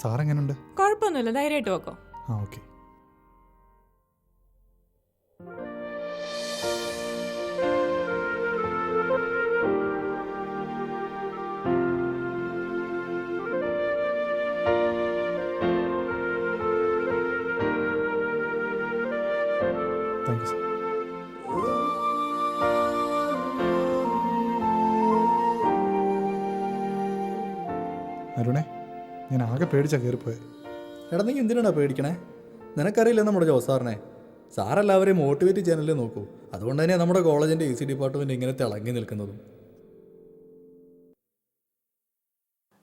സാറെങ്ങനുണ്ട്? കുഴപ്പമൊന്നുമില്ല, ധൈര്യമായിട്ട് വെക്കോ. ആ ഓക്കെ. Thank you sir. അരുണേ, ഞാൻ ആകെ പേടിച്ചാ കയറിപ്പോയത്. എടാ നീ എന്തിനാണ് പേടിക്കണേ? നിനക്കറിയില്ല നമ്മുടെ ജോസ് സാറിനെ. സാറെല്ലാവരെയും മോട്ടിവേറ്റ് ചെയ്യാനല്ലേ നോക്കൂ. അതുകൊണ്ട് തന്നെ നമ്മുടെ കോളേജിൻ്റെ EC ഡിപ്പാർട്ട്മെൻറ്റ് ഇങ്ങനെ തിളങ്ങി നിൽക്കുന്നതും.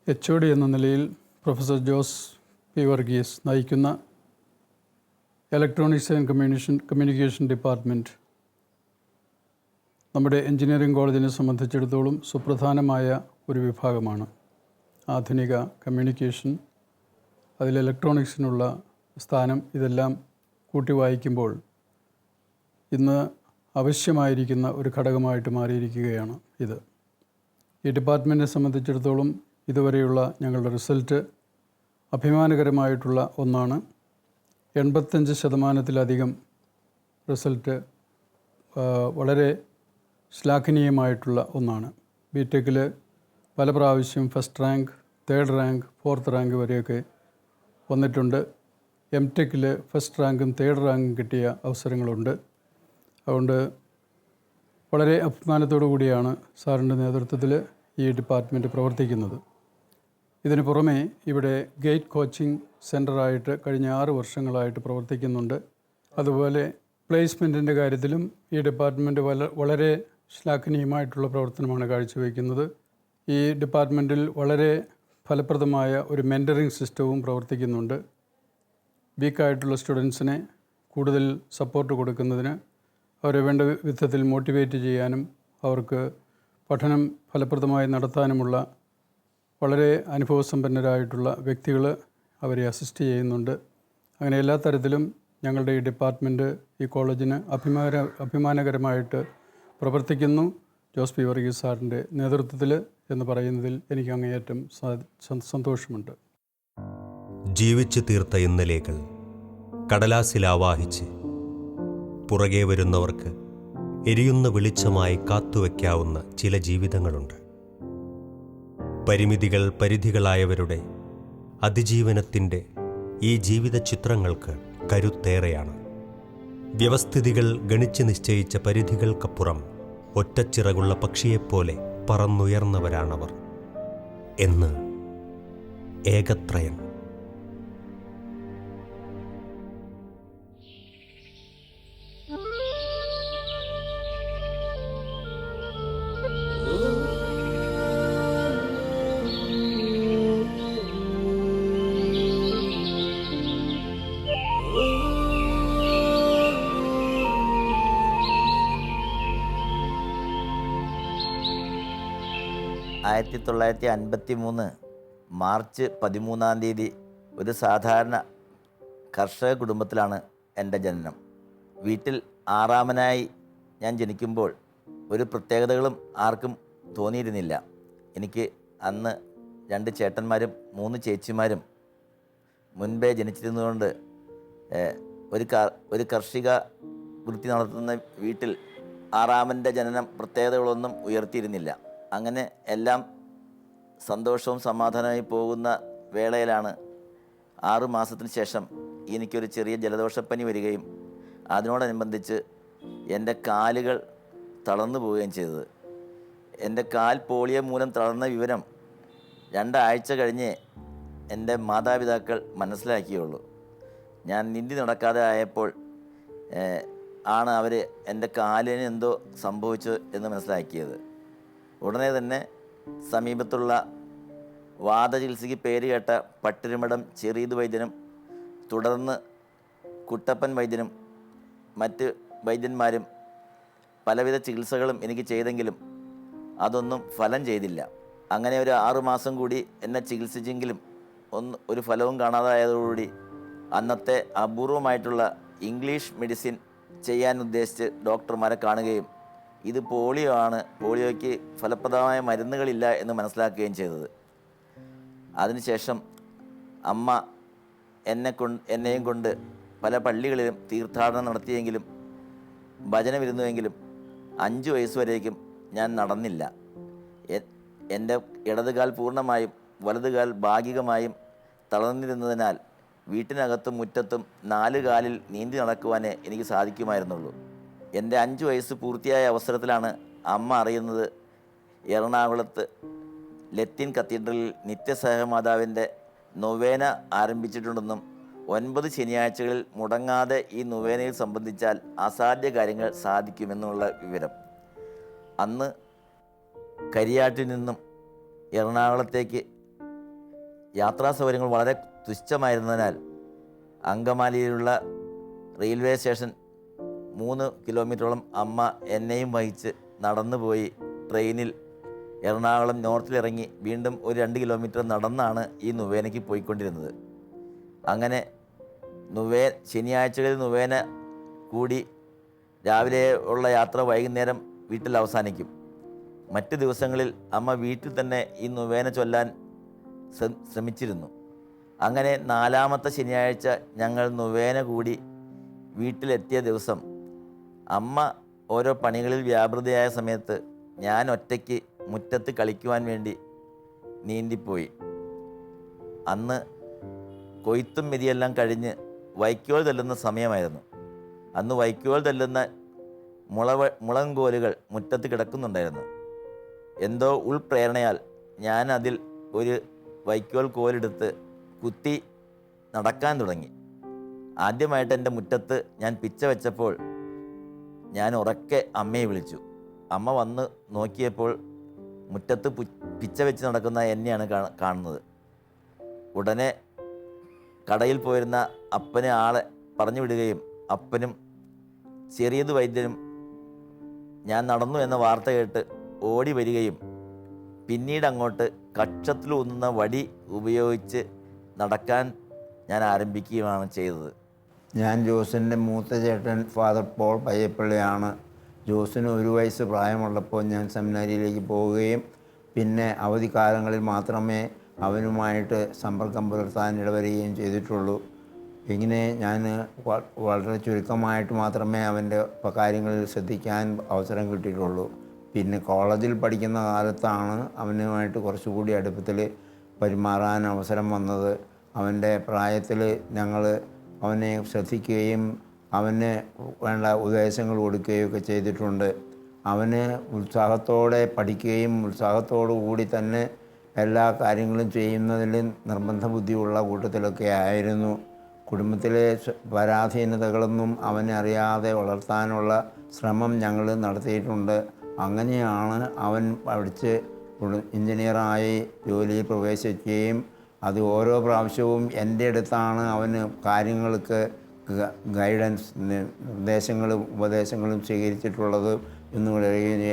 HOD എന്ന നിലയിൽ പ്രൊഫസർ ജോസ് പി വർഗീസ് നയിക്കുന്ന ഇലക്ട്രോണിക്സ് ആൻഡ് കമ്മ്യൂണിക്കേഷൻ ഡിപ്പാർട്ട്മെൻറ്റ് നമ്മുടെ എഞ്ചിനീയറിംഗ് കോളേജിനെ സംബന്ധിച്ചിടത്തോളം സുപ്രധാനമായ ഒരു വിഭാഗമാണ്. ആധുനിക കമ്മ്യൂണിക്കേഷൻ, അതിൽ ഇലക്ട്രോണിക്സിനുള്ള സ്ഥാനം, ഇതെല്ലാം കൂട്ടി വായിക്കുമ്പോൾ ഇന്ന് ആവശ്യമായിരിക്കുന്ന ഒരു ഘടകമായിട്ട് മാറിയിരിക്കുകയാണ് ഇത്. ഈ ഡിപ്പാർട്ട്മെൻറ്റിനെ സംബന്ധിച്ചിടത്തോളം ഇതുവരെയുള്ള ഞങ്ങളുടെ റിസൾട്ട് അഭിമാനകരമായിട്ടുള്ള ഒന്നാണ്. 85% റിസൾട്ട് വളരെ ശ്ലാഘനീയമായിട്ടുള്ള ഒന്നാണ്. BTechൽ പല പ്രാവശ്യം first rank, third rank, fourth rank വരെയൊക്കെ വന്നിട്ടുണ്ട്. MTechൽ ഫസ്റ്റ് റാങ്കും തേർഡ് റാങ്കും കിട്ടിയ അവസരങ്ങളുണ്ട്. അതുകൊണ്ട് വളരെ അഭിമാനത്തോടു കൂടിയാണ് സാറിൻ്റെ നേതൃത്വത്തിൽ ഈ ഡിപ്പാർട്ട്മെൻറ്റ് പ്രവർത്തിക്കുന്നത്. ഇതിന് പുറമെ ഇവിടെ ഗേറ്റ് കോച്ചിങ് സെൻ്ററായിട്ട് കഴിഞ്ഞ 6 വർഷങ്ങളായിട്ട് പ്രവർത്തിക്കുന്നുണ്ട്. അതുപോലെ പ്ലേസ്മെൻറ്റിൻ്റെ കാര്യത്തിലും ഈ ഡിപ്പാർട്ട്മെൻറ്റ് വളരെ ശ്ലാഘനീയമായിട്ടുള്ള പ്രവർത്തനമാണ് കാഴ്ചവെക്കുന്നത്. ഈ ഡിപ്പാർട്ട്മെൻറ്റിൽ വളരെ ഫലപ്രദമായ ഒരു മെൻറ്ററിങ് സിസ്റ്റവും പ്രവർത്തിക്കുന്നുണ്ട്. വീക്കായിട്ടുള്ള സ്റ്റുഡൻസിനെ കൂടുതൽ സപ്പോർട്ട് കൊടുക്കുന്നതിന്, അവരെ വേണ്ട വിധത്തിൽ മോട്ടിവേറ്റ് ചെയ്യാനും അവർക്ക് പഠനം ഫലപ്രദമായി നടത്താനുമുള്ള വളരെ അനുഭവസമ്പന്നരായിട്ടുള്ള വ്യക്തികൾ അവരെ അസിസ്റ്റ് ചെയ്യുന്നുണ്ട്. അങ്ങനെ എല്ലാ തരത്തിലും ഞങ്ങളുടെ ഈ ഡിപ്പാർട്ട്മെൻറ്റ് ഈ കോളേജിന് അഭിമാനകരമായിട്ട് പ്രവർത്തിക്കുന്നു. ജോസ് പി വർഗീസ് സാറിൻ്റെ നേതൃത്വത്തിൽ എന്ന് പറയുന്നതിൽ എനിക്ക് അങ്ങേയറ്റം സന്തോഷമുണ്ട്. ജീവിച്ചു തീർത്ത ഇന്നലെകൾ കടലാസിലാവാഹിച്ച് പുറകെ വരുന്നവർക്ക് എരിയുന്ന വെളിച്ചമായി കാത്തുവയ്ക്കാവുന്ന ചില ജീവിതങ്ങളുണ്ട്. പരിമിതികൾ പരിധികളായവരുടെ അതിജീവനത്തിൻ്റെ ഈ ജീവിത ചിത്രങ്ങൾക്ക് കരുത്തേറെയാണ്. വ്യവസ്ഥിതികൾ ഗണിച്ച് നിശ്ചയിച്ച പരിധികൾക്കപ്പുറം ഒറ്റച്ചിറകുള്ള പക്ഷിയെപ്പോലെ പറന്നുയർന്നവരാണവർ എന്ന് ഏകത്രയം. ആയിരത്തി 1953 മാർച്ച് 13 ഒരു സാധാരണ കർഷക കുടുംബത്തിലാണ് എൻ്റെ ജനനം. വീട്ടിൽ 6ാമനായി ഞാൻ ജനിക്കുമ്പോൾ ഒരു പ്രത്യേകതകളും ആർക്കും തോന്നിയിരുന്നില്ല. എനിക്ക് അന്ന് 2 ചേട്ടന്മാരും 3 ചേച്ചിമാരും മുൻപേ ജനിച്ചിരുന്നതുകൊണ്ട് ഒരു കാർഷിക വൃത്തി നടത്തുന്ന വീട്ടിൽ 6ാമൻ്റെ ജനനം പ്രത്യേകതകളൊന്നും ഉയർത്തിയിരുന്നില്ല. അങ്ങനെ എല്ലാം സന്തോഷവും സമാധാനമായി പോകുന്ന വേളയിലാണ് 6 മാസത്തിന് ശേഷം എനിക്കൊരു ചെറിയ ജലദോഷപ്പനി വരികയും അതിനോടനുബന്ധിച്ച് എൻ്റെ കാലുകൾ തളർന്നു പോവുകയും ചെയ്തത്. എൻ്റെ കാൽ പോളിയോ മൂലം തളർന്ന വിവരം 2 ആഴ്ച കഴിഞ്ഞ് എൻ്റെ മാതാപിതാക്കൾ മനസ്സിലാക്കിയുള്ളൂ. ഞാൻ നീന്തി നടക്കാതെ ആയപ്പോൾ ആണ് അവർ എൻ്റെ കാലിന് എന്തോ സംഭവിച്ചു എന്ന് മനസ്സിലാക്കിയത്. ഉടനെ തന്നെ സമീപത്തുള്ള വാതചികിത്സയ്ക്ക് പേര് കേട്ട പട്ടിരുമടം ചെറിയത് വൈദ്യനും തുടർന്ന് കുട്ടപ്പൻ വൈദ്യനും മറ്റ് വൈദ്യന്മാരും പലവിധ ചികിത്സകളും എനിക്ക് ചെയ്തെങ്കിലും അതൊന്നും ഫലം ചെയ്തില്ല. അങ്ങനെ ഒരു 6 മാസം കൂടി എന്നെ ചികിത്സിച്ചെങ്കിലും ഒരു ഫലവും കാണാതായതോടുകൂടി അന്നത്തെ അപൂർവമായിട്ടുള്ള ഇംഗ്ലീഷ് മെഡിസിൻ ചെയ്യാൻ ഉദ്ദേശിച്ച് ഡോക്ടർമാരെ കാണുകയും ഇത് പോളിയോ ആണ്, പോളിയോയ്ക്ക് ഫലപ്രദമായ മരുന്നുകളില്ല എന്ന് മനസ്സിലാക്കുകയും ചെയ്തത്. അതിനുശേഷം അമ്മ എന്നെയും കൊണ്ട് പല പള്ളികളിലും തീർത്ഥാടനം നടത്തിയെങ്കിലും ഭജനമിരുന്നുവെങ്കിലും 5 വയസ്സ് വരേക്കും ഞാൻ നടന്നില്ല. എൻ്റെ ഇടതുകാൽ പൂർണ്ണമായും വലതുകാൽ ഭാഗികമായും തളർന്നിരുന്നതിനാൽ വീട്ടിനകത്തും മുറ്റത്തും 4 കാലിൽ നീന്തി നടക്കുവാനേ എനിക്ക് സാധിക്കുമായിരുന്നുള്ളൂ. എൻ്റെ 5 വയസ്സ് പൂർത്തിയായ അവസരത്തിലാണ് അമ്മ അറിയുന്നത് എറണാകുളത്ത് ലത്തീൻ കത്തീഡ്രലിൽ നിത്യസഹമാതാവിൻ്റെ നൊവേന ആരംഭിച്ചിട്ടുണ്ടെന്നും 9 ശനിയാഴ്ചകളിൽ മുടങ്ങാതെ ഈ നൊവേനയിൽ സംബന്ധിച്ചാൽ അസാധ്യ കാര്യങ്ങൾ സാധിക്കുമെന്നുള്ള വിവരം. അന്ന് കരിയാട്ടിൽ നിന്നും എറണാകുളത്തേക്ക് യാത്രാ സൗകര്യങ്ങൾ വളരെ തുച്ഛമായിരുന്നതിനാൽ അങ്കമാലിയിലുള്ള റെയിൽവേ സ്റ്റേഷൻ 3 കിലോമീറ്ററോളം അമ്മ എന്നെയും വഹിച്ച് നടന്നു പോയി ട്രെയിനിൽ എറണാകുളം നോർത്തിലിറങ്ങി വീണ്ടും ഒരു 2 കിലോമീറ്റർ നടന്നാണ് ഈ നൊവേനയ്ക്ക് പോയിക്കൊണ്ടിരുന്നത്. അങ്ങനെ ശനിയാഴ്ചകളിൽ നൊവേന കൂടി രാവിലെ ഉള്ള യാത്ര വൈകുന്നേരം വീട്ടിൽ അവസാനിക്കും. മറ്റ് ദിവസങ്ങളിൽ അമ്മ വീട്ടിൽ തന്നെ ഈ നൊവേന ചൊല്ലാൻ ശ്രമിച്ചിരുന്നു. അങ്ങനെ 4-ാമത്തെ ശനിയാഴ്ച ഞങ്ങൾ നൊവേന കൂടി വീട്ടിലെത്തിയ ദിവസം അമ്മ ഓരോ പണികളിൽ വ്യാപൃതയായ സമയത്ത് ഞാൻ ഒറ്റയ്ക്ക് മുറ്റത്ത് കളിക്കുവാൻ വേണ്ടി നീന്തിപ്പോയി. അന്ന് കൊയ്ത്തും മെതിയെല്ലാം കഴിഞ്ഞ് വൈക്കോൽ തല്ലുന്ന സമയമായിരുന്നു. അന്ന് വൈക്കോൽ തല്ലുന്ന മുളങ്കോലുകൾ മുറ്റത്ത് കിടക്കുന്നുണ്ടായിരുന്നു. എന്തോ ഉൾപ്രേരണയാൽ ഞാൻ അതിൽ ഒരു വൈക്കോൽ കോലെടുത്ത് കുത്തി നടക്കാൻ തുടങ്ങി. ആദ്യമായിട്ട് എൻ്റെ മുറ്റത്ത് ഞാൻ പിച്ച വെച്ചപ്പോൾ ഞാൻ ഉറക്കെ അമ്മയെ വിളിച്ചു. അമ്മ വന്ന് നോക്കിയപ്പോൾ മുറ്റത്ത് പിച്ച വെച്ച് നടക്കുന്ന എന്നെയാണ് കാണുന്നത്. ഉടനെ കടയിൽ പോയിരുന്ന അപ്പനെ ആളെ പറഞ്ഞു വിടുകയും അപ്പനും ചെറിയത് വൈദ്യനും ഞാൻ നടന്നു എന്ന വാർത്ത കേട്ട് ഓടി വരികയും പിന്നീട് അങ്ങോട്ട് കക്ഷത്തിലൂന്നുന്ന വടി ഉപയോഗിച്ച് നടക്കാൻ ഞാൻ ആരംഭിക്കുകയാണ് ചെയ്തത്. ഞാൻ ജോസിൻ്റെ മൂത്ത ചേട്ടൻ ഫാദർ പോൾ പയ്യപ്പള്ളിയാണ്. ജോസിന് 1 വയസ്സ് പ്രായമുള്ളപ്പോൾ ഞാൻ സെമിനാരിയിലേക്ക് പോവുകയും പിന്നെ അവധിക്കാലങ്ങളിൽ മാത്രമേ അവനുമായിട്ട് സമ്പർക്കം പുലർത്താൻ ഇടവരികയും ചെയ്തിട്ടുള്ളൂ. ഇങ്ങനെ ഞാൻ വളരെ ചുരുക്കമായിട്ട് മാത്രമേ അവൻ്റെ കാര്യങ്ങളിൽ ശ്രദ്ധിക്കാൻ അവസരം കിട്ടിയിട്ടുള്ളൂ. പിന്നെ കോളേജിൽ പഠിക്കുന്ന കാലത്താണ് അവനുമായിട്ട് കുറച്ചുകൂടി അടുപ്പത്തിൽ പെരുമാറാൻ അവസരം വന്നത്. അവൻ്റെ പ്രായത്തിൽ ഞങ്ങൾ അവനെ ശ്രദ്ധിക്കുകയും അവന് വേണ്ട ഉപദേശങ്ങൾ കൊടുക്കുകയൊക്കെ ചെയ്തിട്ടുണ്ട്. അവന് ഉത്സാഹത്തോടെ പഠിക്കുകയും ഉത്സാഹത്തോടു കൂടി തന്നെ എല്ലാ കാര്യങ്ങളും ചെയ്യുന്നതിൽ നിർബന്ധ ബുദ്ധിയുള്ള കൂട്ടത്തിലൊക്കെ ആയിരുന്നു. കുടുംബത്തിലെ പരാധീനതകളൊന്നും അവനെ അറിയാതെ വളർത്താനുള്ള ശ്രമം ഞങ്ങൾ നടത്തിയിട്ടുണ്ട്. അങ്ങനെയാണ് അവൻ പഠിച്ച് എഞ്ചിനീയറായി ജോലിയിൽ പ്രവേശിക്കുകയും അത് ഓരോ പ്രാവശ്യവും എൻ്റെ അടുത്താണ് അവന് കാര്യങ്ങൾക്ക് ഗൈഡൻസ് നിർദ്ദേശങ്ങളും ഉപദേശങ്ങളും സ്വീകരിച്ചിട്ടുള്ളത് എന്ന് പറയുകയും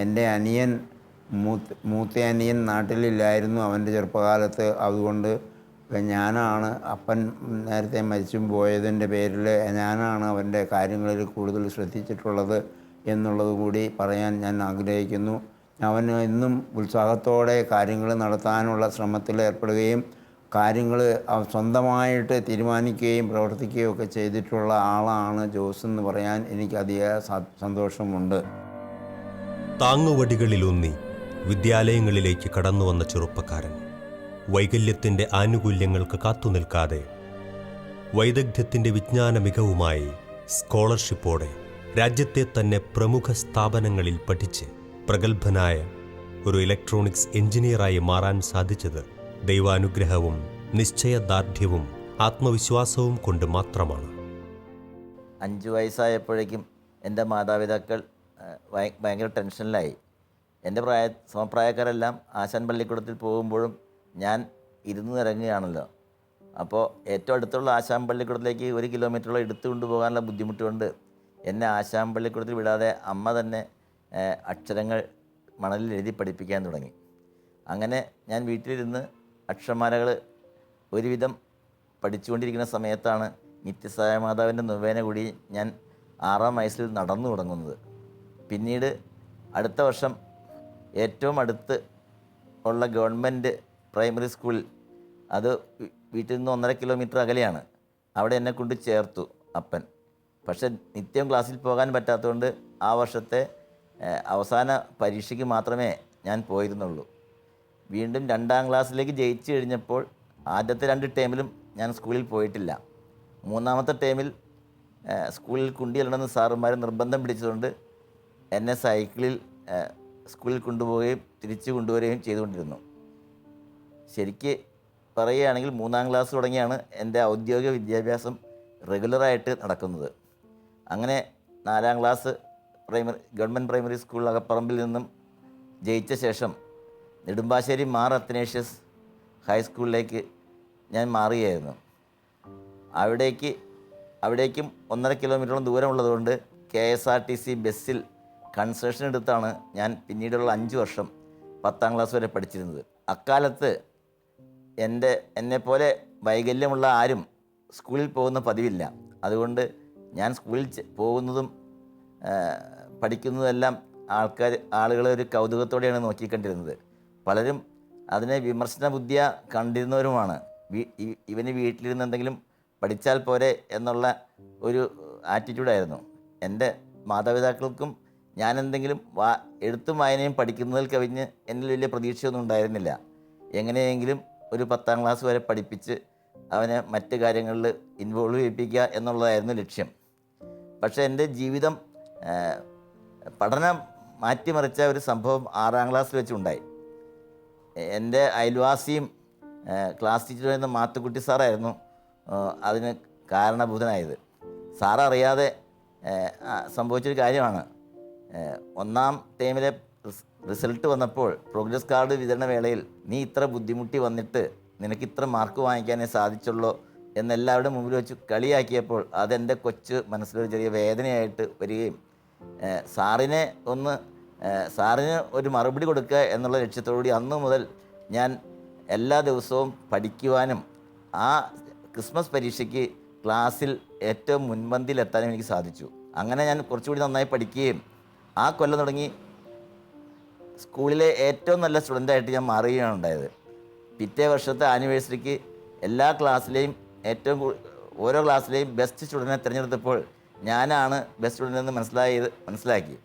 എൻ്റെ അനിയൻ മൂത്ത അനിയൻ നാട്ടിലില്ലായിരുന്നു അവൻ്റെ ചെറുപ്പകാലത്ത്. അതുകൊണ്ട് ഞാനാണ് അപ്പൻ നേരത്തെ മരിച്ചും പോയതിൻ്റെ പേരിൽ ഞാനാണ് അവൻ്റെ കാര്യങ്ങളിൽ കൂടുതൽ ശ്രദ്ധിച്ചിട്ടുള്ളത് എന്നുള്ളത് കൂടി പറയാൻ ഞാൻ ആഗ്രഹിക്കുന്നു. അവന് ഇന്നും ഉത്സാഹത്തോടെ കാര്യങ്ങൾ നടത്താനുള്ള ശ്രമത്തിൽ ഏർപ്പെടുകയും കാര്യങ്ങൾ സ്വന്തമായിട്ട് തീരുമാനിക്കുകയും പ്രവർത്തിക്കുകയും ഒക്കെ ചെയ്തിട്ടുള്ള ആളാണ് ജോസ് എന്ന് പറയാൻ എനിക്ക് അതിയായ സന്തോഷമുണ്ട്. താങ്ങുവടികളിലൂന്നി വിദ്യാലയങ്ങളിലേക്ക് കടന്നുവന്ന ചെറുപ്പക്കാരൻ വൈകല്യത്തിൻ്റെ ആനുകൂല്യങ്ങൾക്ക് കാത്തുനിൽക്കാതെ വൈദഗ്ധ്യത്തിൻ്റെ വിജ്ഞാന മികവുമായി സ്കോളർഷിപ്പോടെ രാജ്യത്തെ തന്നെ പ്രമുഖ സ്ഥാപനങ്ങളിൽ പഠിച്ച് പ്രഗത്ഭനായ ഒരു ഇലക്ട്രോണിക്സ് എഞ്ചിനീയറായി മാറാൻ സാധിച്ചത് ദൈവാനുഗ്രഹവും നിശ്ചയദാർഢ്യവും ആത്മവിശ്വാസവും കൊണ്ട് മാത്രമാണ്. 5 വയസ്സായപ്പോഴേക്കും എൻ്റെ മാതാപിതാക്കൾ ഭയങ്കര ടെൻഷനിലായി. എൻ്റെ സമപ്രായക്കാരെല്ലാം ആശാൻ പള്ളിക്കൂടത്തിൽ പോകുമ്പോഴും ഞാൻ ഇരുന്ന് ഇറങ്ങുകയാണല്ലോ. അപ്പോൾ ഏറ്റവും അടുത്തുള്ള ആശാൻ പള്ളിക്കൂടത്തിലേക്ക് 1 കിലോമീറ്ററോളം എടുത്തു കൊണ്ടുപോകാനുള്ള ബുദ്ധിമുട്ട് കൊണ്ട് എന്നെ ആശാൻ പള്ളിക്കൂടത്തിൽ വിടാതെ അമ്മ തന്നെ അക്ഷരങ്ങൾ മണലിൽ എഴുതി പഠിപ്പിക്കാൻ തുടങ്ങി. അങ്ങനെ ഞാൻ വീട്ടിലിരുന്ന് അക്ഷരമാലകൾ ഒരുവിധം പഠിച്ചുകൊണ്ടിരിക്കുന്ന സമയത്താണ് നിത്യസഹായ മാതാവിൻ്റെ നൊവേന കൂടി ഞാൻ 6-ാം വയസ്സിൽ നടന്നു തുടങ്ങുന്നത്. പിന്നീട് അടുത്ത വർഷം ഏറ്റവും അടുത്ത് ഉള്ള ഗവൺമെൻറ് പ്രൈമറി സ്കൂളിൽ അത് വീട്ടിൽ നിന്ന് 1.5 കിലോമീറ്റർ അകലെയാണ്. അവിടെ എന്നെ കൊണ്ട് ചേർത്തു അപ്പൻ. പക്ഷെ നിത്യം ക്ലാസ്സിൽ പോകാൻ പറ്റാത്തതുകൊണ്ട് ആ വർഷത്തെ അവസാന പരീക്ഷയ്ക്ക് മാത്രമേ ഞാൻ പോയിരുന്നുള്ളൂ. വീണ്ടും 2ാം ക്ലാസ്സിലേക്ക് ജയിച്ചു കഴിഞ്ഞപ്പോൾ ആദ്യത്തെ 2 ടേമിലും ഞാൻ സ്കൂളിൽ പോയിട്ടില്ല. 3ാമത്തെ ടേമിൽ സ്കൂളിൽ കുണ്ടിയിടണമെന്ന് സാറുമാർ നിർബന്ധം പിടിച്ചതുകൊണ്ട് എന്നെ സൈക്കിളിൽ സ്കൂളിൽ കൊണ്ടുപോവുകയും തിരിച്ചു കൊണ്ടുവരികയും ചെയ്തുകൊണ്ടിരുന്നു. ശരിക്ക് പറയുകയാണെങ്കിൽ 3ാം ക്ലാസ് തുടങ്ങിയാണ് എൻ്റെ ഔദ്യോഗിക വിദ്യാഭ്യാസം റെഗുലറായിട്ട് നടക്കുന്നത്. അങ്ങനെ 4ാം ക്ലാസ് ഗവൺമെൻറ് പ്രൈമറി സ്കൂൾ അകപ്പറമ്പിൽ നിന്നും ജയിച്ച ശേഷം നെടുമ്പാശ്ശേരി മാർ അത്തനേഷ്യസ് ഹൈസ്കൂളിലേക്ക് ഞാൻ മാറുകയായിരുന്നു. അവിടേക്കും 1.5 കിലോമീറ്ററോളം ദൂരമുള്ളതുകൊണ്ട് KSRTC ബസ്സിൽ കൺസെഷൻ എടുത്താണ് ഞാൻ പിന്നീടുള്ള 5 വർഷം 10ാം ക്ലാസ് വരെ പഠിച്ചിരുന്നത്. അക്കാലത്ത് എന്നെപ്പോലെ വൈകല്യമുള്ള ആരും സ്കൂളിൽ പോകുന്ന പതിവില്ല. അതുകൊണ്ട് ഞാൻ സ്കൂളിൽ പോകുന്നതും പഠിക്കുന്നതെല്ലാം ആളുകൾ ഒരു കൗതുകത്തോടെയാണ് നോക്കിക്കണ്ടിരുന്നത്. പലരും അതിനെ വിമർശന ബുദ്ധിയ കണ്ടിരുന്നവരുമാണ്. ഇവന് വീട്ടിലിരുന്ന് എന്തെങ്കിലും പഠിച്ചാൽ പോരെ എന്നുള്ള ഒരു ആറ്റിറ്റ്യൂഡായിരുന്നു. എൻ്റെ മാതാപിതാക്കൾക്കും ഞാൻ എന്തെങ്കിലും എഴുത്തും വായനയും പഠിക്കുന്നതിൽ കവിഞ്ഞ് എന്നിൽ വലിയ പ്രതീക്ഷയൊന്നും ഉണ്ടായിരുന്നില്ല. എങ്ങനെയെങ്കിലും ഒരു 10ാം ക്ലാസ് വരെ പഠിപ്പിച്ച് അവനെ മറ്റ് കാര്യങ്ങളിൽ ഇൻവോൾവ് ചെയ്യിപ്പിക്കുക എന്നുള്ളതായിരുന്നു ലക്ഷ്യം. പക്ഷേ എൻ്റെ ജീവിതം പഠനം മാറ്റിമറിച്ച ഒരു സംഭവം 6ാം ക്ലാസ്സിൽ വെച്ചുണ്ടായി. എൻ്റെ അയൽവാസിയും ക്ലാസ് ടീച്ചറായിരുന്ന മാത്തുക്കുട്ടി സാറായിരുന്നു അതിന് കാരണഭൂതനായത്. സാററിയാതെ സംഭവിച്ചൊരു കാര്യമാണ്. 1ാം ടേമിലെ റിസൾട്ട് വന്നപ്പോൾ പ്രോഗ്രസ് കാർഡ് വിതരണ വേളയിൽ നീ ഇത്ര ബുദ്ധിമുട്ടി വന്നിട്ട് നിനക്ക് ഇത്ര മാർക്ക് വാങ്ങിക്കാനേ സാധിച്ചുള്ളൂ എന്നെല്ലാവരുടെ മുമ്പിൽ വെച്ച് കളിയാക്കിയപ്പോൾ അതെൻ്റെ കൊച്ചു മനസ്സിലൊരു ചെറിയ വേദനയായിട്ട് വരികയും സാറിന് ഒരു മറുപടി കൊടുക്കുക എന്നുള്ള ലക്ഷ്യത്തോടുകൂടി അന്നു മുതൽ ഞാൻ എല്ലാ ദിവസവും പഠിക്കുവാനും ആ ക്രിസ്മസ് പരീക്ഷയ്ക്ക് ക്ലാസ്സിൽ ഏറ്റവും മുൻപന്തിയിലെത്താനും എനിക്ക് സാധിച്ചു. അങ്ങനെ ഞാൻ കുറച്ചുകൂടി നന്നായി പഠിക്കുകയും ആ കൊല്ലം തുടങ്ങി സ്കൂളിലെ ഏറ്റവും നല്ല സ്റ്റുഡൻ്റായിട്ട് ഞാൻ മാറുകയാണ് ഉണ്ടായത്. പിറ്റേ വർഷത്തെ ആനിവേഴ്സറിക്ക് എല്ലാ ക്ലാസ്സിലെയും ഓരോ ക്ലാസ്സിലെയും ബെസ്റ്റ് സ്റ്റുഡൻറ്റിനെ തിരഞ്ഞെടുത്തപ്പോൾ ഞാനാണ് ബെസ്റ്റ് സ്റ്റുഡൻ്റ് എന്ന് മനസ്സിലാക്കി.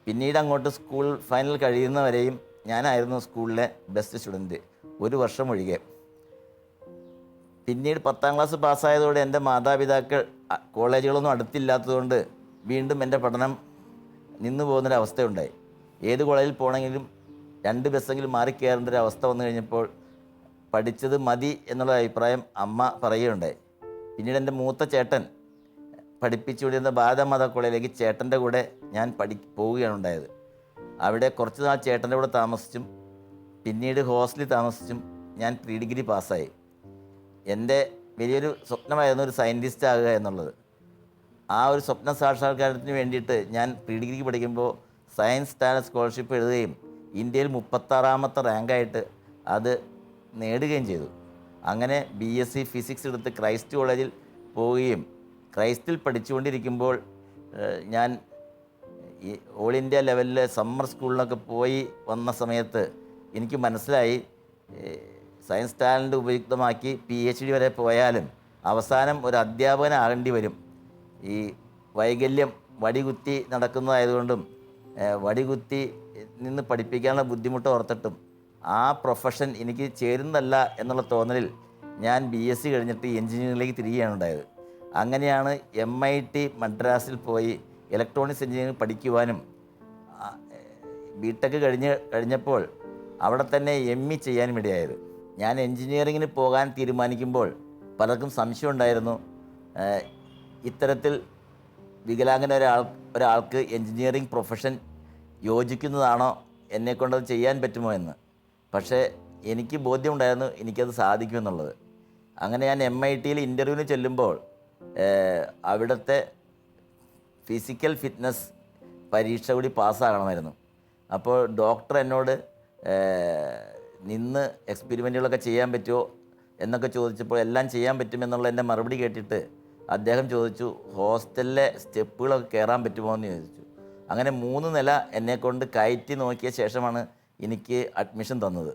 പിന്നീട് അങ്ങോട്ട് സ്കൂൾ ഫൈനൽ കഴിയുന്നവരെയും ഞാനായിരുന്നു സ്കൂളിലെ ബെസ്റ്റ് സ്റ്റുഡൻറ്റ്, 1 വർഷം ഒഴികെ. പിന്നീട് 10ാം ക്ലാസ് പാസ്സായതോടെ എൻ്റെ മാതാപിതാക്കൾ കോളേജുകളൊന്നും അടുത്തില്ലാത്തതുകൊണ്ട് വീണ്ടും എൻ്റെ പഠനം നിന്നു പോകുന്നൊരവസ്ഥയുണ്ടായി. ഏത് കോളേജിൽ പോകണമെങ്കിലും 2 ബസ്സെങ്കിലും മാറിക്കയറേണ്ട ഒരു അവസ്ഥ വന്നു കഴിഞ്ഞപ്പോൾ പഠിച്ചത് മതി എന്നുള്ള അഭിപ്രായം അമ്മ പറയുകയുണ്ടായി. പിന്നീട് എൻ്റെ മൂത്ത ചേട്ടൻ പഠിപ്പിച്ചുകൊണ്ടിരുന്ന ഭാരതമാതാ കോളേജിലേക്ക് ചേട്ടൻ്റെ കൂടെ ഞാൻ പോവുകയാണ് ഉണ്ടായത്. അവിടെ കുറച്ച് നാൾ ചേട്ടൻ്റെ കൂടെ താമസിച്ചും പിന്നീട് ഹോസ്റ്റലിൽ താമസിച്ചും ഞാൻ പ്രീ ഡിഗ്രി പാസ്സായി. എൻ്റെ വലിയൊരു സ്വപ്നമായിരുന്നു ഒരു സയൻറ്റിസ്റ്റ് ആകുക എന്നുള്ളത്. ആ ഒരു സ്വപ്ന സാക്ഷാത്കാരത്തിന് വേണ്ടിയിട്ട് ഞാൻ പ്രീ ഡിഗ്രിക്ക് പഠിക്കുമ്പോൾ സയൻസ് ടാലൻറ്റ് സ്കോളർഷിപ്പ് എഴുതുകയും ഇന്ത്യയിൽ 36ാമത്തെ റാങ്കായിട്ട് അത് നേടുകയും ചെയ്തു. അങ്ങനെ BSc ഫിസിക്സ് എടുത്ത് ക്രൈസ്റ്റ് കോളേജിൽ പോവുകയും ക്രൈസ്റ്റിൽ പഠിച്ചുകൊണ്ടിരിക്കുമ്പോൾ ഞാൻ ഈ ഓൾ ഇന്ത്യ ലെവലിലെ സമ്മർ സ്കൂളിലൊക്കെ പോയി വന്ന സമയത്ത് എനിക്ക് മനസ്സിലായി സയൻസ് ടാലൻറ്റ് ഉപയുക്തമാക്കി PhD വരെ പോയാലും അവസാനം ഒരു അധ്യാപകനാകേണ്ടി വരും. ഈ വൈകല്യം വടികുത്തി നടക്കുന്നതായതുകൊണ്ടും വടികുത്തി നിന്ന് പഠിപ്പിക്കാനുള്ള ബുദ്ധിമുട്ട് ഓർത്തിട്ടും ആ പ്രൊഫഷൻ എനിക്ക് ചേരുന്നതല്ല എന്നുള്ള തോന്നലിൽ ഞാൻ BSc കഴിഞ്ഞിട്ട് എൻജിനീയറിംഗിലേക്ക് തിരികുകയാണ് ഉണ്ടായത്. അങ്ങനെയാണ് MIT മദ്രാസിൽ പോയി ഇലക്ട്രോണിക്സ് എഞ്ചിനീയറിംഗ് പഠിക്കുവാനും BTech കഴിഞ്ഞപ്പോൾ അവിടെ തന്നെ ME ചെയ്യാനും ഇടയായത്. ഞാൻ എൻജിനീയറിങ്ങിന് പോകാൻ തീരുമാനിക്കുമ്പോൾ പലർക്കും സംശയം ഉണ്ടായിരുന്നു, ഇത്തരത്തിൽ വികലാംഗന ഒരാൾക്ക് എൻജിനീയറിംഗ് പ്രൊഫഷൻ യോജിക്കുന്നതാണോ, എന്നെക്കൊണ്ടത് ചെയ്യാൻ പറ്റുമോ എന്ന്. പക്ഷേ എനിക്ക് ബോധ്യമുണ്ടായിരുന്നു എനിക്കത് സാധിക്കുമെന്നുള്ളത്. അങ്ങനെ ഞാൻ MITയിൽ ഇൻ്റർവ്യൂവിന് ചെല്ലുമ്പോൾ അവിടുത്തെ ഫിസിക്കൽ ഫിറ്റ്നസ് പരീക്ഷ കൂടി പാസ്സാകണമായിരുന്നു. അപ്പോൾ ഡോക്ടർ എന്നോട് നിന്ന് എക്സ്പെരിമെൻറ്റുകളൊക്കെ ചെയ്യാൻ പറ്റുമോ എന്നൊക്കെ ചോദിച്ചപ്പോൾ എല്ലാം ചെയ്യാൻ പറ്റുമെന്നുള്ള എൻ്റെ മറുപടി കേട്ടിട്ട് അദ്ദേഹം ചോദിച്ചു, ഹോസ്റ്റലിലെ സ്റ്റെപ്പുകളൊക്കെ കയറാൻ പറ്റുമോ എന്ന് ചോദിച്ചു. അങ്ങനെ 3 നില എന്നെക്കൊണ്ട് കയറ്റി നോക്കിയ ശേഷമാണ് എനിക്ക് അഡ്മിഷൻ തന്നത്.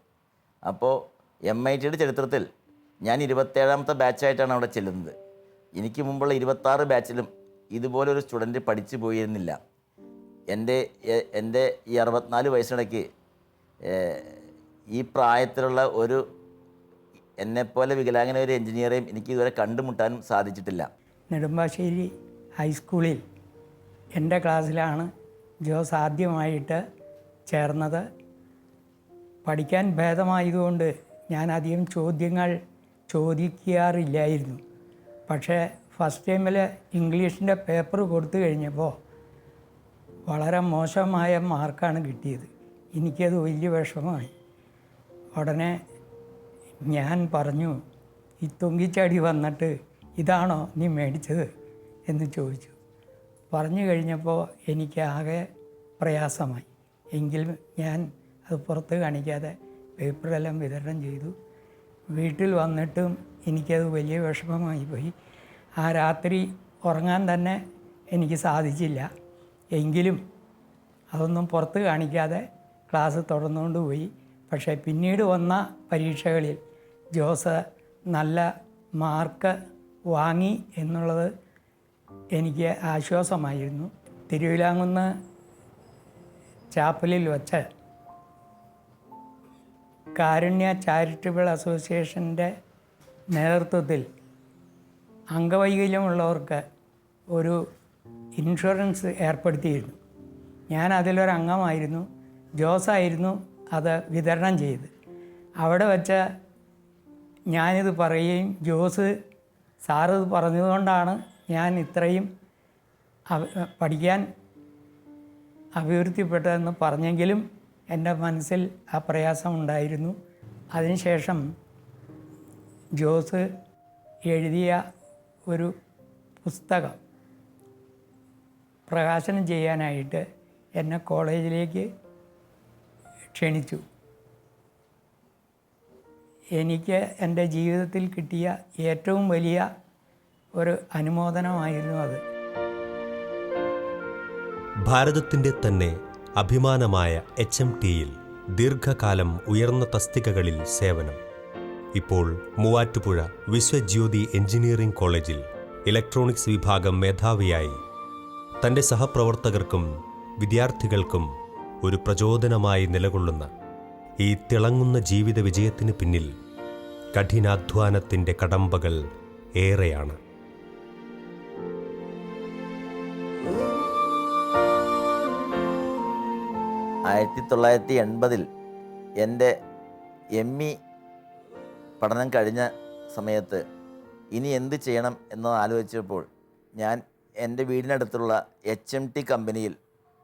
അപ്പോൾ MITയുടെ ചരിത്രത്തിൽ ഞാൻ 27ാമത്തെ ബാച്ചായിട്ടാണ് അവിടെ ചെല്ലുന്നത്. എനിക്ക് മുമ്പുള്ള 26 ബാച്ചിലും ഇതുപോലൊരു സ്റ്റുഡൻറ്റ് പഠിച്ചു പോയിരുന്നില്ല. എൻ്റെ ഈ 64 വയസ്സിനിടയ്ക്ക് ഈ പ്രായത്തിലുള്ള ഒരു എന്നെപ്പോലെ വികലാംഗന ഒരു എൻജിനീയറേയും എനിക്ക് ഇതുവരെ കണ്ടുമുട്ടാനും സാധിച്ചിട്ടില്ല. നെടുമ്പാശ്ശേരി ഹൈസ്കൂളിൽ എൻ്റെ ക്ലാസ്സിലാണ് ജോസ് ആദ്യമായിട്ട് ചേർന്നത്. പഠിക്കാൻ ഭേദമായതുകൊണ്ട് ഞാൻ അധികം ചോദ്യങ്ങൾ ചോദിക്കാറില്ലായിരുന്നു. പക്ഷേ ഫസ്റ്റ് ടൈമിൽ ഇംഗ്ലീഷിൻ്റെ പേപ്പർ കൊടുത്തു കഴിഞ്ഞപ്പോൾ വളരെ മോശമായ മാർക്കാണ് കിട്ടിയത്. എനിക്കത് വലിയ വിഷമമായി. ഉടനെ ഞാൻ പറഞ്ഞു, ഈ തൊങ്കിച്ചാടി വന്നിട്ട് ഇതാണോ നീ മേടിച്ചത് എന്ന് ചോദിച്ചു. പറഞ്ഞു കഴിഞ്ഞപ്പോൾ എനിക്ക് ആകെ പ്രയാസമായി. എങ്കിലും ഞാൻ അത് പുറത്ത് കാണിക്കാതെ പേപ്പറെല്ലാം വിതരണം ചെയ്തു. വീട്ടിൽ വന്നിട്ടും എനിക്കത് വലിയ വിഷമമായി പോയി. ആ രാത്രി ഉറങ്ങാൻ തന്നെ എനിക്ക് സാധിച്ചില്ല. എങ്കിലും അതൊന്നും പുറത്ത് കാണിക്കാതെ ക്ലാസ് തുടർന്നുകൊണ്ട് പോയി. പക്ഷേ പിന്നീട് വന്ന പരീക്ഷകളിൽ ജോസ് നല്ല മാർക്ക് വാങ്ങി എന്നുള്ളത് എനിക്ക് ആശ്വാസമായിരുന്നു. തിരുവിലാങ്കുന്ന് ചാപ്പലിൽ വച്ച് കാരുണ്യ ചാരിറ്റബിൾ അസോസിയേഷൻ്റെ നേതൃത്വത്തിൽ അംഗവൈകല്യമുള്ളവർക്ക് ഒരു ഇൻഷുറൻസ് ഏർപ്പെടുത്തിയിരുന്നു. ഞാൻ അതിലൊരു അംഗമായിരുന്നു. ജോസായിരുന്നു അത് വിതരണം ചെയ്ത്. അവിടെ വച്ച് ഞാനിത് പറയുകയും ജോസ് സാറ് ഇത് പറഞ്ഞതുകൊണ്ടാണ് ഞാൻ ഇത്രയും പഠിക്കാൻ അഭിവൃദ്ധിപ്പെട്ടതെന്ന് പറഞ്ഞെങ്കിലും എൻ്റെ മനസ്സിൽ ആ പ്രയാസം ഉണ്ടായിരുന്നു. അതിനുശേഷം ജോസ് എഴുതിയ ഒരു പുസ്തകം പ്രകാശനം ചെയ്യാനായിട്ട് എന്നെ കോളേജിലേക്ക് ക്ഷണിച്ചു. എനിക്ക് എൻ്റെ ജീവിതത്തിൽ കിട്ടിയ ഏറ്റവും വലിയ ഒരു അനുമോദനമായിരുന്നു അത്. ഭാരതത്തിൻ്റെ തന്നെ അഭിമാനമായ HMTയിൽ ദീർഘകാലം ഉയർന്ന തസ്തികകളിൽ സേവനം. ഇപ്പോൾ മൂവാറ്റുപുഴ വിശ്വജ്യോതി എഞ്ചിനീയറിംഗ് കോളേജിൽ ഇലക്ട്രോണിക്സ് വിഭാഗം മേധാവിയായി തൻ്റെ സഹപ്രവർത്തകർക്കും വിദ്യാർത്ഥികൾക്കും ഒരു പ്രചോദനമായി നിലകൊള്ളുന്ന ഈ തിളങ്ങുന്ന ജീവിത വിജയത്തിന് പിന്നിൽ കഠിനാധ്വാനത്തിൻ്റെ കടമ്പകൾ ഏറെയാണ്. ആയിരത്തി 1980 എൻ്റെ ME പഠനം കഴിഞ്ഞ സമയത്ത് ഇനി എന്ത് ചെയ്യണം എന്ന് ആലോചിച്ചപ്പോൾ ഞാൻ എൻ്റെ വീടിനടുത്തുള്ള HMT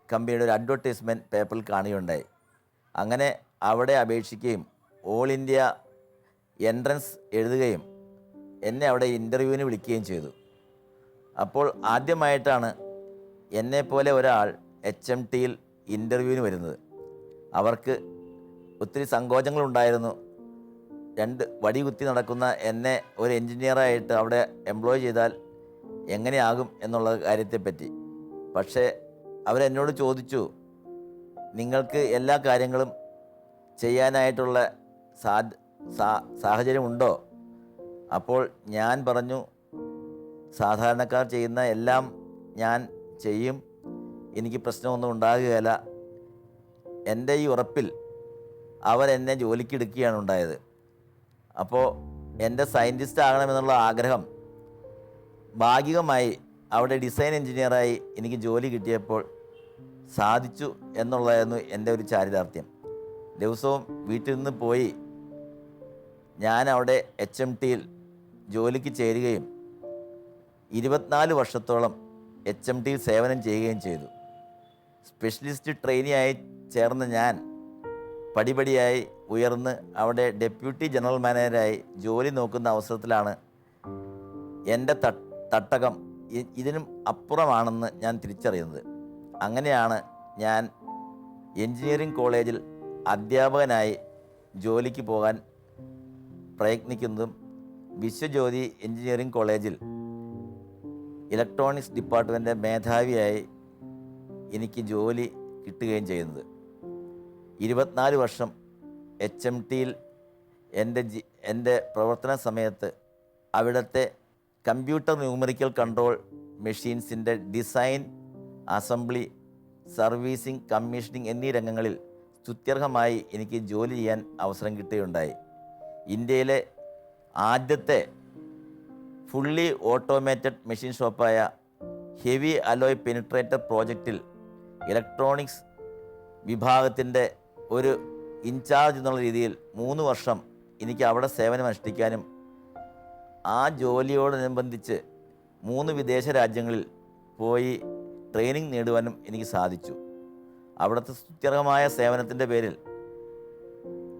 കമ്പനിയുടെ ഒരു അഡ്വർടൈസ്മെൻറ്റ് പേപ്പറിൽ കാണുകയുണ്ടായി. അങ്ങനെ അവിടെ അപേക്ഷിക്കുകയും ഓൾ ഇന്ത്യ എൻട്രൻസ് എഴുതുകയും എന്നെ അവിടെ ഇൻ്റർവ്യൂവിന് വിളിക്കുകയും ചെയ്തു. അപ്പോൾ ആദ്യമായിട്ടാണ് എന്നെപ്പോലെ ഒരാൾ HMTയിൽ ഇൻ്റർവ്യൂവിന് വരുന്നത്. അവർക്ക് ഒത്തിരി സങ്കോചങ്ങളുണ്ടായിരുന്നു. 2 വടി കുത്തി നടക്കുന്ന എന്നെ ഒരു എൻജിനീയറായിട്ട് അവിടെ എംപ്ലോയ് ചെയ്താൽ എങ്ങനെയാകും എന്നുള്ള കാര്യത്തെപ്പറ്റി. പക്ഷേ അവരെന്നോട് ചോദിച്ചു, നിങ്ങൾക്ക് എല്ലാ കാര്യങ്ങളും ചെയ്യാനായിട്ടുള്ള സാഹചര്യമുണ്ടോ? അപ്പോൾ ഞാൻ പറഞ്ഞു, സാധാരണക്കാർ ചെയ്യുന്ന എല്ലാം ഞാൻ ചെയ്യും, എനിക്ക് പ്രശ്നമൊന്നും ഉണ്ടാകുകയില്ല. എൻ്റെ ഈ ഉറപ്പിൽ അവരെന്നെ ജോലിക്കെടുക്കുകയാണ് ഉണ്ടായത്. അപ്പോൾ എൻ്റെ സയൻറ്റിസ്റ്റ് ആകണമെന്നുള്ള ആഗ്രഹം ഭാഗികമായി അവിടെ ഡിസൈൻ എഞ്ചിനീയറായി എനിക്ക് ജോലി കിട്ടിയപ്പോൾ സാധിച്ചു എന്നുള്ളതായിരുന്നു എൻ്റെ ഒരു ചാരിതാർത്ഥ്യം. ദിവസവും വീട്ടിൽ നിന്ന് പോയി ഞാൻ അവിടെ HMTയിൽ ജോലിക്ക് ചേരുകയും 24 വർഷത്തോളം HMTയിൽ സേവനം ചെയ്യുകയും ചെയ്തു. സ്പെഷ്യലിസ്റ്റ് ട്രെയിനിയായി ചേർന്ന ഞാൻ പടിപടിയായി ഉയർന്ന് അവിടെ ഡെപ്യൂട്ടി ജനറൽ മാനേജരായി ജോലി നോക്കുന്ന അവസരത്തിലാണ് എൻ്റെ തട്ടകം ഇതിനും അപ്പുറമാണെന്ന് ഞാൻ തിരിച്ചറിയുന്നത്. അങ്ങനെയാണ് ഞാൻ എഞ്ചിനീയറിംഗ് കോളേജിൽ അധ്യാപകനായി ജോലിക്ക് പോകാൻ പ്രയത്നിക്കുന്നതും വിശ്വജ്യോതി എഞ്ചിനീയറിംഗ് കോളേജിൽ ഇലക്ട്രോണിക്സ് ഡിപ്പാർട്ട്മെൻറ്റ് മേധാവിയായി എനിക്ക് ജോലി കിട്ടുകയും ചെയ്യുന്നത്. 24 വർഷം HMTയിൽ എൻ്റെ പ്രവർത്തന സമയത്ത് അവിടുത്തെ കമ്പ്യൂട്ടർ ന്യൂമറിക്കൽ കൺട്രോൾ മെഷീൻസിൻ്റെ ഡിസൈൻ, അസംബ്ലി, സർവീസിംഗ്, കമ്മീഷനിങ് എന്നീ രംഗങ്ങളിൽ സ്തുത്യർഹമായി എനിക്ക് ജോലി ചെയ്യാൻ അവസരം കിട്ടുകയുണ്ടായി. ഇന്ത്യയിലെ ആദ്യത്തെ ഫുള്ളി ഓട്ടോമേറ്റഡ് മെഷീൻ ഷോപ്പായ ഹെവി അലോയ് പെനിട്രേറ്റർ പ്രോജക്റ്റിൽ ഇലക്ട്രോണിക്സ് വിഭാഗത്തിൻ്റെ ഒരു ഇൻചാർജ് എന്നുള്ള രീതിയിൽ 3 വർഷം എനിക്ക് അവിടെ സേവനമനുഷ്ഠിക്കാനും ആ ജോലിയോടനുബന്ധിച്ച് 3 വിദേശ രാജ്യങ്ങളിൽ പോയി ട്രെയിനിങ് നേടുവാനും എനിക്ക് സാധിച്ചു. അവിടുത്തെ സ്തുത്യർഹമായ സേവനത്തിൻ്റെ പേരിൽ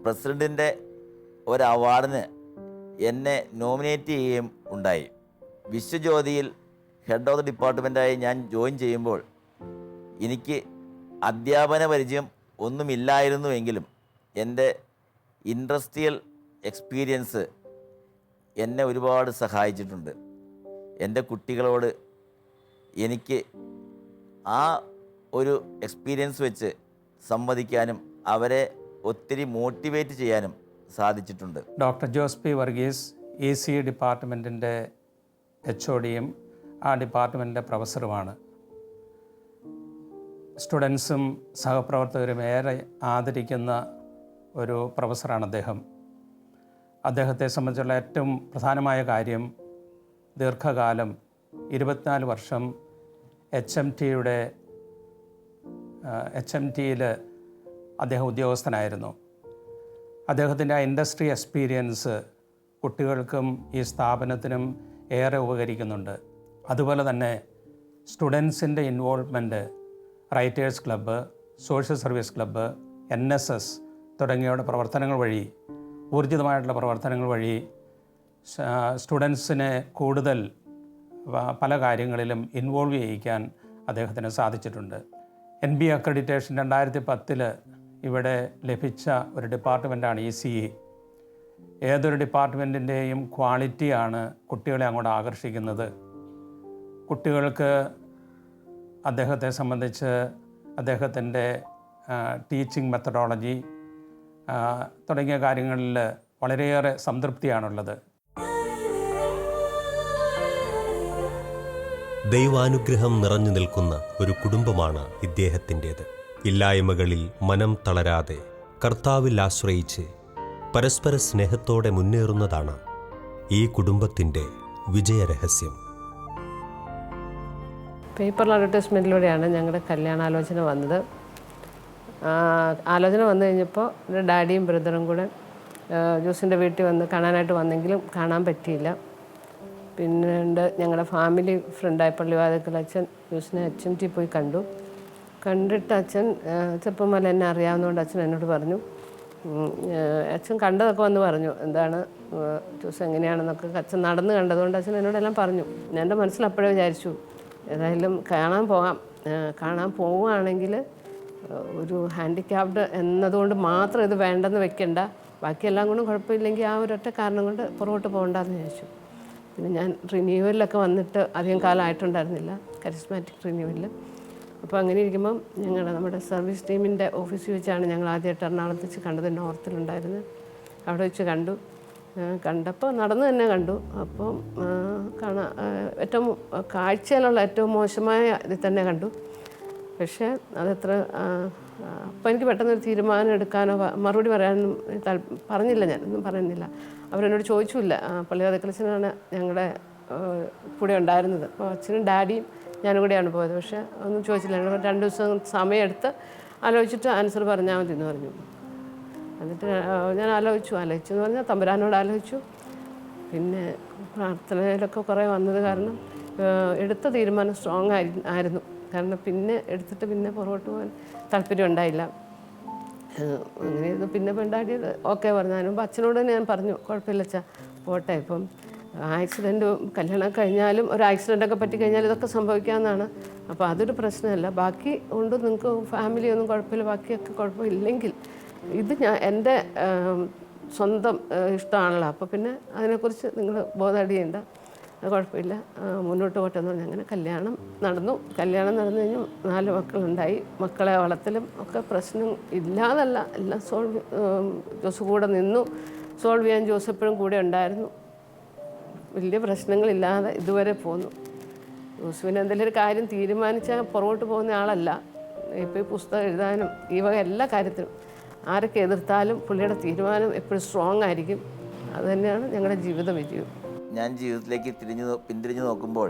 പ്രസിഡൻറ്റിൻ്റെ ഒരു അവാർഡിന് എന്നെ നോമിനേറ്റ് ചെയ്യുകയും ഉണ്ടായി. വിശ്വജ്യോതിയിൽ ഹെഡ് ഓഫ് ദി ഡിപ്പാർട്ട്മെൻറ്റായി ഞാൻ ജോയിൻ ചെയ്യുമ്പോൾ എനിക്ക് അധ്യാപന പരിചയം ഒന്നുമില്ലായിരുന്നുവെങ്കിലും എൻ്റെ ഇൻഡസ്ട്രിയൽ എക്സ്പീരിയൻസ് എന്നെ ഒരുപാട് സഹായിച്ചിട്ടുണ്ട്. എൻ്റെ കുട്ടികളോട് എനിക്ക് ആ ഒരു എക്സ്പീരിയൻസ് വെച്ച് സംവദിക്കാനും അവരെ ഒത്തിരി മോട്ടിവേറ്റ് ചെയ്യാനും സാധിച്ചിട്ടുണ്ട്. Doctor Jose P Varghese ECE ഡിപ്പാർട്ട്മെൻറ്റിൻ്റെ HODയും ആ ഡിപ്പാർട്ട്മെൻറ്റിൻ്റെ പ്രൊഫസറുമാണ്. സ്റ്റുഡൻസും സഹപ്രവർത്തകരും ഏറെ ആദരിക്കുന്ന ഒരു പ്രൊഫസറാണ് അദ്ദേഹം. അദ്ദേഹത്തെ സംബന്ധിച്ചുള്ള ഏറ്റവും പ്രധാനമായ കാര്യം ദീർഘകാലം 24 വർഷം HMTയിൽ അദ്ദേഹം ഉദ്യോഗസ്ഥനായിരുന്നു. അദ്ദേഹത്തിൻ്റെ ആ ഇൻഡസ്ട്രി എക്സ്പീരിയൻസ് കുട്ടികൾക്കും ഈ സ്ഥാപനത്തിനും ഏറെ ഉപകരിക്കുന്നുണ്ട്. അതുപോലെ തന്നെ സ്റ്റുഡൻസിൻ്റെ involvement writers club, social service club, NSS തുടങ്ങിയവയുടെ പ്രവർത്തനങ്ങൾ വഴി, ഊർജിതമായിട്ടുള്ള പ്രവർത്തനങ്ങൾ വഴി സ്റ്റുഡൻസിനെ കൂടുതൽ പല കാര്യങ്ങളിലും ഇൻവോൾവ് ചെയ്യിക്കാൻ അദ്ദേഹത്തിന് സാധിച്ചിട്ടുണ്ട്. NB അക്രഡിറ്റേഷൻ 2010 ഇവിടെ ലഭിച്ച ഒരു ഡിപ്പാർട്ട്മെൻറ്റാണ് ECE. ഏതൊരു ഡിപ്പാർട്ട്മെൻറ്റിൻ്റെയും ക്വാളിറ്റിയാണ് കുട്ടികളെ അങ്ങോട്ട് ആകർഷിക്കുന്നത്. കുട്ടികൾക്ക് അദ്ദേഹത്തെ സംബന്ധിച്ച് അദ്ദേഹത്തിൻ്റെ ടീച്ചിങ് മെത്തഡോളജി തുടങ്ങിയ കാര്യങ്ങളിൽ വളരെയേറെ സംതൃപ്തിയാണുള്ളത്. ദൈവാനുഗ്രഹം നിറഞ്ഞു നിൽക്കുന്ന ഒരു കുടുംബമാണ് ഇദ്ദേഹത്തിൻ്റേത്. ഇല്ലായ്മകളിൽ മനം തളരാതെ കർത്താവിൽ ആശ്രയിച്ച് പരസ്പര സ്നേഹത്തോടെ മുന്നേറുന്നതാണ് ഈ കുടുംബത്തിൻ്റെ വിജയരഹസ്യം. പേപ്പർ അഡ്വർടൈസ്മെൻറ്റിലൂടെയാണ് ഞങ്ങളുടെ കല്യാണാലോചന വന്നത്. ആലോചന വന്നു കഴിഞ്ഞപ്പോൾ എൻ്റെ ഡാഡിയും ബ്രദറും കൂടെ ജോസിൻ്റെ വീട്ടിൽ വന്ന് കാണാനായിട്ട് വന്നെങ്കിലും കാണാൻ പറ്റിയില്ല. പിന്നീട് ഞങ്ങളുടെ ഫാമിലി ഫ്രണ്ടായ പള്ളിവാതിക്കൽ അച്ഛൻ ജോസിനെ HMT പോയി കണ്ടു. കണ്ടിട്ട് അച്ഛൻ ചെറുപ്പം മുതൽ എന്നെ അറിയാവുന്നതുകൊണ്ട് അച്ഛൻ എന്നോട് പറഞ്ഞു, അച്ഛൻ കണ്ടതൊക്കെ വന്ന് പറഞ്ഞു, എന്താണ് ജോസ് എങ്ങനെയാണെന്നൊക്കെ അച്ഛൻ നടന്ന് കണ്ടതുകൊണ്ട് അച്ഛൻ എന്നോടെല്ലാം പറഞ്ഞു. ഞാൻ എൻ്റെ മനസ്സിൽ അപ്പോഴേ വിചാരിച്ചു ഏതായാലും കാണാൻ പോവുകയാണെങ്കിൽ ഒരു ഹാൻഡിക്യാപ്ഡ് എന്നതുകൊണ്ട് മാത്രം ഇത് വേണ്ടെന്ന് വെക്കണ്ട, ബാക്കിയെല്ലാം കൊണ്ടും കുഴപ്പമില്ലെങ്കിൽ ആ ഒരൊറ്റ കാരണം കൊണ്ട് പുറകോട്ട് പോകണ്ടെന്ന് വിചാരിച്ചു. പിന്നെ ഞാൻ റിന്യൂവലിലൊക്കെ വന്നിട്ട് അധികം കാലമായിട്ടുണ്ടായിരുന്നില്ല, കരിസ്മാറ്റിക് റിന്യൂവലിൽ. അപ്പോൾ അങ്ങനെ ഇരിക്കുമ്പം നമ്മുടെ സർവീസ് ടീമിൻ്റെ ഓഫീസിൽ വെച്ചാണ് ഞങ്ങൾ ആദ്യമായിട്ട് എറണാകുളത്ത് വെച്ച് കണ്ടത്. നോർത്തിലുണ്ടായിരുന്നു, അവിടെ വെച്ച് കണ്ടു. കണ്ടപ്പോൾ നടന്നു തന്നെ കണ്ടു. അപ്പം ഏറ്റവും കാഴ്ചയിലുള്ള ഏറ്റവും മോശമായ ഇതിൽ തന്നെ കണ്ടു. പക്ഷേ അതത്ര അപ്പോൾ എനിക്ക് പെട്ടെന്നൊരു തീരുമാനം എടുക്കാനോ മറുപടി പറയാനൊന്നും പറഞ്ഞില്ല, ഞാനൊന്നും പറയുന്നില്ല. അവരെന്നോട് ചോദിച്ചില്ല. പള്ളിവാതിക്കലച്ഛനാണ് ഞങ്ങളുടെ കൂടെ ഉണ്ടായിരുന്നത്. അപ്പോൾ അച്ഛനും ഡാഡിയും ഞാനും കൂടെയാണ് പോയത്. പക്ഷേ ഒന്നും ചോദിച്ചില്ല. 2 ദിവസം സമയമെടുത്ത് ആലോചിച്ചിട്ട് ആൻസർ പറഞ്ഞാൽ മതി എന്ന് പറഞ്ഞു. എന്നിട്ട് ഞാൻ ആലോചിച്ചെന്ന് പറഞ്ഞാൽ തമ്പുരാനോട് ആലോചിച്ചു. പിന്നെ പ്രാർത്ഥനയിലൊക്കെ കുറേ വന്നത് കാരണം എടുത്ത തീരുമാനം സ്ട്രോങ് ആയിരുന്നു. കാരണം പിന്നെ എടുത്തിട്ട് പിന്നെ പുറകോട്ട് പോകാൻ താല്പര്യം ഉണ്ടായില്ല. അങ്ങനെയായിരുന്നു. പിന്നെ പെണ്ടാടിയത് ഓക്കെ പറഞ്ഞു. അതിനുമ്പോൾ അച്ഛനോട് തന്നെ ഞാൻ പറഞ്ഞു, കുഴപ്പമില്ല അച്ഛാ പോട്ടെ, ഇപ്പം ആക്സിഡൻറ്റ് കല്യാണം കഴിഞ്ഞാലും ഒരു ആക്സിഡൻ്റൊക്കെ പറ്റിക്കഴിഞ്ഞാൽ ഇതൊക്കെ സംഭവിക്കാമെന്നാണ്. അപ്പോൾ അതൊരു പ്രശ്നമല്ല, ബാക്കി കൊണ്ട് നിങ്ങൾക്ക് ഫാമിലിയൊന്നും കുഴപ്പമില്ല, ബാക്കിയൊക്കെ കുഴപ്പമില്ലെങ്കിൽ ഇത് എൻ്റെ സ്വന്തം ഇഷ്ടമാണല്ലോ, അപ്പോൾ പിന്നെ അതിനെക്കുറിച്ച് നിങ്ങൾ ബോധമടിയേണ്ട, കുഴപ്പമില്ല, മുന്നോട്ട് പോട്ടെ എന്ന് പറഞ്ഞാൽ അങ്ങനെ കല്യാണം നടന്നു. കല്യാണം നടന്നു കഴിഞ്ഞു 4 മക്കളുണ്ടായി. മക്കളെ വളർത്തലും ഒക്കെ പ്രശ്നം ഇല്ലാതല്ല, എല്ലാം ജോസ് കൂടെ നിന്നു, സോൾവ് ചെയ്യാൻ ജോസ് എപ്പോഴും കൂടെ ഉണ്ടായിരുന്നു. വലിയ പ്രശ്നങ്ങളില്ലാതെ ഇതുവരെ പോന്നു. ജോസുവിന് എന്തെങ്കിലും ഒരു കാര്യം തീരുമാനിച്ചാൽ പുറകോട്ട് പോകുന്ന ആളല്ല. ഇപ്പോൾ ഈ പുസ്തകം എഴുതാനും ഈ വക എല്ലാ കാര്യത്തിനും ആരൊക്കെ എതിർത്താലും പുള്ളിയുടെ തീരുമാനം എപ്പോഴും സ്ട്രോങ് ആയിരിക്കും. അതുതന്നെയാണ് ഞങ്ങളുടെ ജീവിത വിജയം. ഞാൻ ജീവിതത്തിലേക്ക് പിന്തിരിഞ്ഞു നോക്കുമ്പോൾ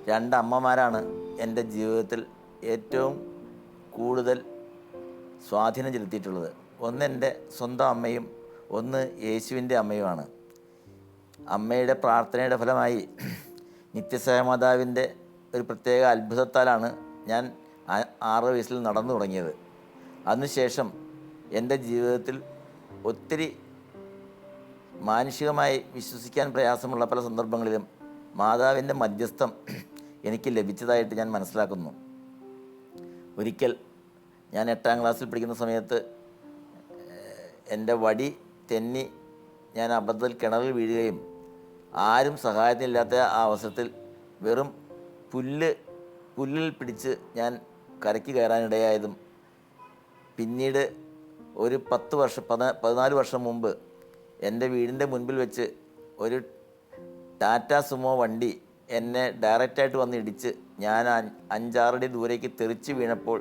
2 അമ്മമാരാണ് എൻ്റെ ജീവിതത്തിൽ ഏറ്റവും കൂടുതൽ സ്വാധീനം ചെലുത്തിയിട്ടുള്ളത്. ഒന്ന് എൻ്റെ സ്വന്തം അമ്മയും ഒന്ന് യേശുവിൻ്റെ അമ്മയുമാണ്. അമ്മയുടെ പ്രാർത്ഥനയുടെ ഫലമായി നിത്യസേവമാതാവിൻ്റെ ഒരു പ്രത്യേക അത്ഭുതത്താലാണ് ഞാൻ 6 വയസ്സിൽ നടന്നു തുടങ്ങിയത്. അതിനുശേഷം എൻ്റെ ജീവിതത്തിൽ ഒത്തിരി മാനുഷികമായി വിശ്വസിക്കാൻ പ്രയാസമുള്ള പല സന്ദർഭങ്ങളിലും മാതാവിൻ്റെ മധ്യസ്ഥം എനിക്ക് ലഭിച്ചതായിട്ട് ഞാൻ മനസ്സിലാക്കുന്നു. ഒരിക്കൽ ഞാൻ 8ാം ക്ലാസ്സിൽ പഠിക്കുന്ന സമയത്ത് എൻ്റെ വടി തെന്നി ഞാൻ അബദ്ധത്തിൽ കിണറിൽ വീഴുകയും ആരും സഹായത്തിനില്ലാത്ത ആ അവസരത്തിൽ വെറും പുല്ലിൽ പിടിച്ച് ഞാൻ കരയ്ക്ക് കയറാനിടയായതും പിന്നീട് ഒരു 14 വർഷം മുമ്പ് എൻ്റെ വീടിൻ്റെ മുൻപിൽ വെച്ച് ഒരു ടാറ്റ സുമോ വണ്ടി എന്നെ ഡയറക്റ്റായിട്ട് വന്ന് ഇടിച്ച് ഞാൻ 5-6 അടി ദൂരേക്ക് തെറിച്ച് വീണപ്പോൾ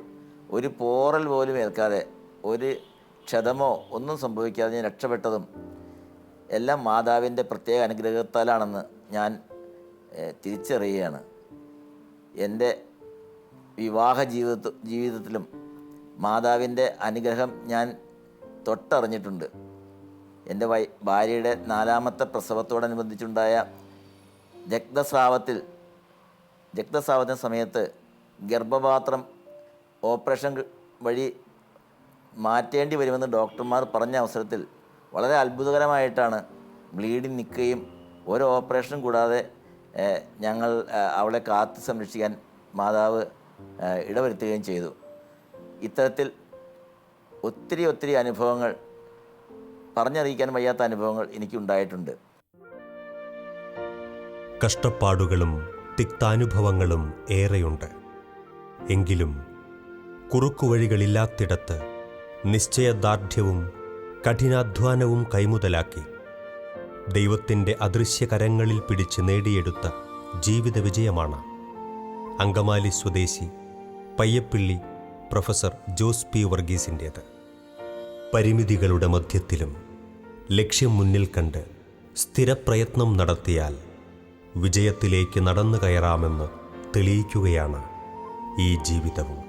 ഒരു പോറൽ പോലും ഏൽക്കാതെ ഒരു ക്ഷതമോ ഒന്നും സംഭവിക്കാതെ ഞാൻ രക്ഷപ്പെട്ടതും എല്ലാം മാതാവിൻ്റെ പ്രത്യേക അനുഗ്രഹത്താലാണെന്ന് ഞാൻ തിരിച്ചറിയുകയാണ്. എൻ്റെ വിവാഹ ജീവിതത്തിലും മാതാവിൻ്റെ അനുഗ്രഹം ഞാൻ തൊട്ടറിഞ്ഞിട്ടുണ്ട്. എൻ്റെ ഭാര്യയുടെ 4ാമത്തെ പ്രസവത്തോടനുബന്ധിച്ചുണ്ടായ രക്തസ്രാവത്തിന് സമയത്ത് ഗർഭപാത്രം ഓപ്പറേഷൻ വഴി മാറ്റേണ്ടി വരുമെന്ന് ഡോക്ടർമാർ പറഞ്ഞ അവസരത്തിൽ വളരെ അത്ഭുതകരമായിട്ടാണ് ബ്ലീഡിങ് നിൽക്കുകയും ഒരു ഓപ്പറേഷനും കൂടാതെ ഞങ്ങൾ അവളെ കാത്ത് സംരക്ഷിക്കാൻ മാതാവ് ഇടവരുത്തുകയും ചെയ്തു. ഇത്തരത്തിൽ ഒത്തിരി അനുഭവങ്ങൾ, പറഞ്ഞറിയിക്കാൻ വയ്യാത്ത അനുഭവങ്ങൾ എനിക്കുണ്ടായിട്ടുണ്ട്. കഷ്ടപ്പാടുകളും തിക്താനുഭവങ്ങളും ഏറെയുണ്ട്. എങ്കിലും കുറുക്കുവഴികളില്ലാത്തിടത്ത് നിശ്ചയദാർഢ്യവും കഠിനാധ്വാനവും കൈമുതലാക്കി ദൈവത്തിൻ്റെ അദൃശ്യകരങ്ങളിൽ പിടിച്ച് നേടിയെടുത്ത ജീവിത വിജയമാണ് അങ്കമാലി സ്വദേശി പയ്യപ്പിള്ളി പ്രൊഫസർ ജോസ് പി വർഗീസിൻ്റേത്. പരിമിതികളുടെ മധ്യത്തിലും ലക്ഷ്യം മുന്നിൽ കണ്ട് സ്ഥിരപ്രയത്നം നടത്തിയാൽ വിജയത്തിലേക്ക് നടന്നു കയറാമെന്ന് തെളിയിക്കുകയാണ് ഈ ജീവിതവും.